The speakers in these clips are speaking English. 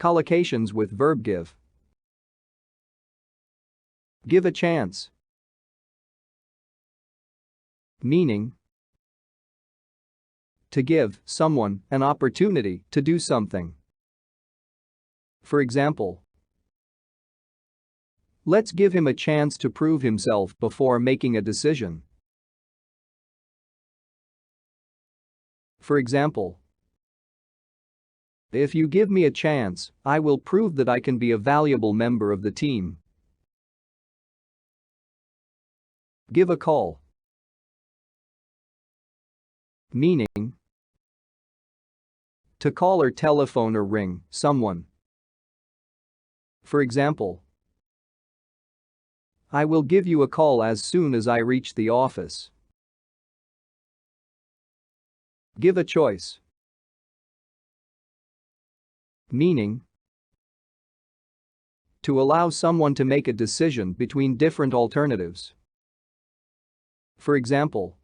Collocations with verb give. Give a chance. Meaning: to give someone an opportunity to do something. For example, let's give him a chance to prove himself before making a decision. For example, if you give me a chance, I will prove that I can be a valuable member of the team. Give a call. Meaning: to call or telephone or ring someone. For example, I will give you a call as soon as I reach the office. Give a choice. Meaning: to allow someone to make a decision between different alternatives. For example,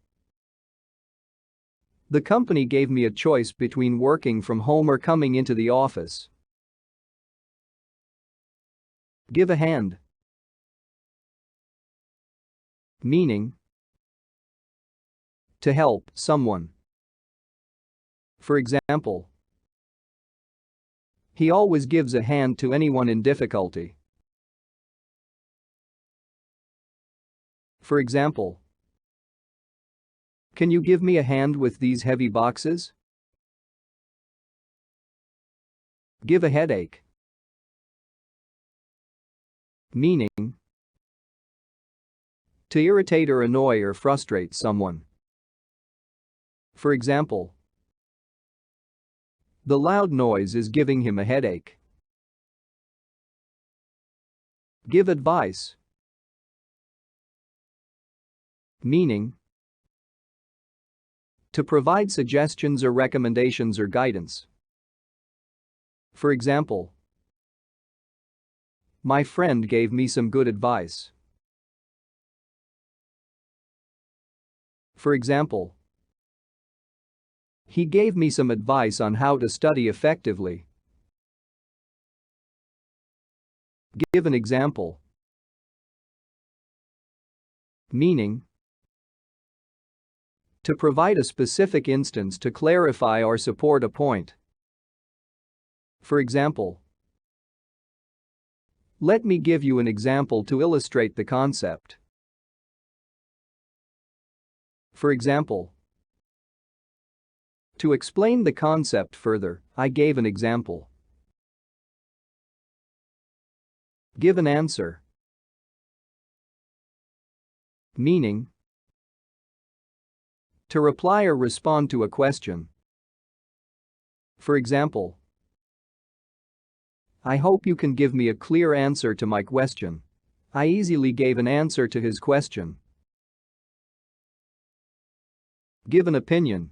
the company gave me a choice between working from home or coming into the office. Give a hand. Meaning: to help someone. For example, he always gives a hand to anyone in difficulty. For example, can you give me a hand with these heavy boxes? Give a headache. Meaning: to irritate or annoy or frustrate someone. For example, the loud noise is giving him a headache. Give advice. Meaning: to provide suggestions or recommendations or guidance. For example, my friend gave me some good advice. For example, he gave me some advice on how to study effectively. Give an example. Meaning: to provide a specific instance to clarify or support a point. For example, let me give you an example to illustrate the concept. For example, to explain the concept further, I gave an example. Give an answer. Meaning: to reply or respond to a question. For example, I hope you can give me a clear answer to my question. I easily gave an answer to his question. Give an opinion.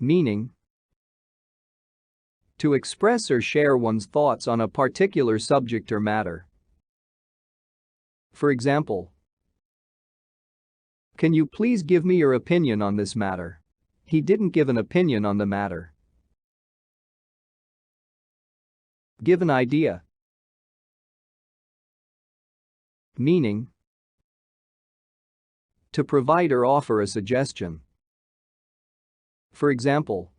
Meaning: to express or share one's thoughts on a particular subject or matter. For example, can you please give me your opinion on this matter? He didn't give an opinion on the matter. Give an idea. Meaning: to provide or offer a suggestion. For example,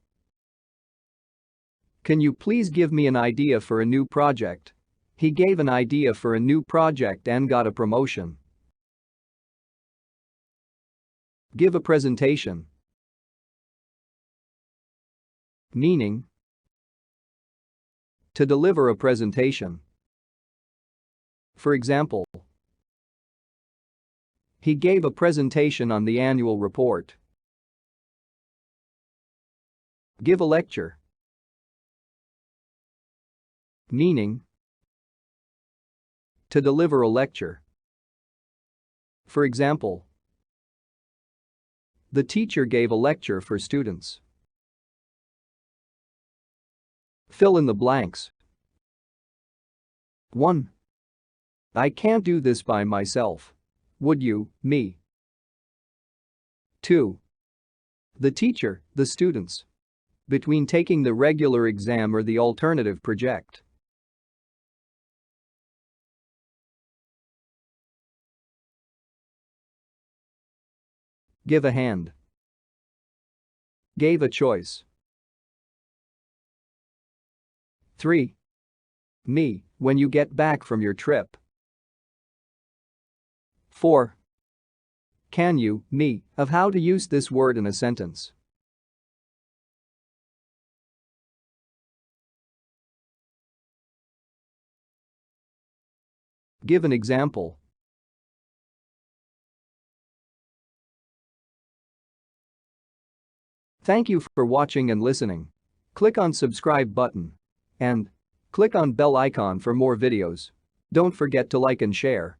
can you please give me an idea for a new project? He gave an idea for a new project and got a promotion. Give a presentation. Meaning: to deliver a presentation. For example, he gave a presentation on the annual report. Give a lecture. Meaning: to deliver a lecture. For example, the teacher gave a lecture for students. Fill in the blanks. 1. I can't do this by myself. Would you, me? 2. The teacher, the students. Between taking the regular exam or the alternative project. Give a hand. Gave a choice. 3. Me, when you get back from your trip. 4. Can you, me, of how to use this word in a sentence. Give an example. Thank you for watching and listening. Click on subscribe button and click on bell icon for more videos. Don't forget to like and share.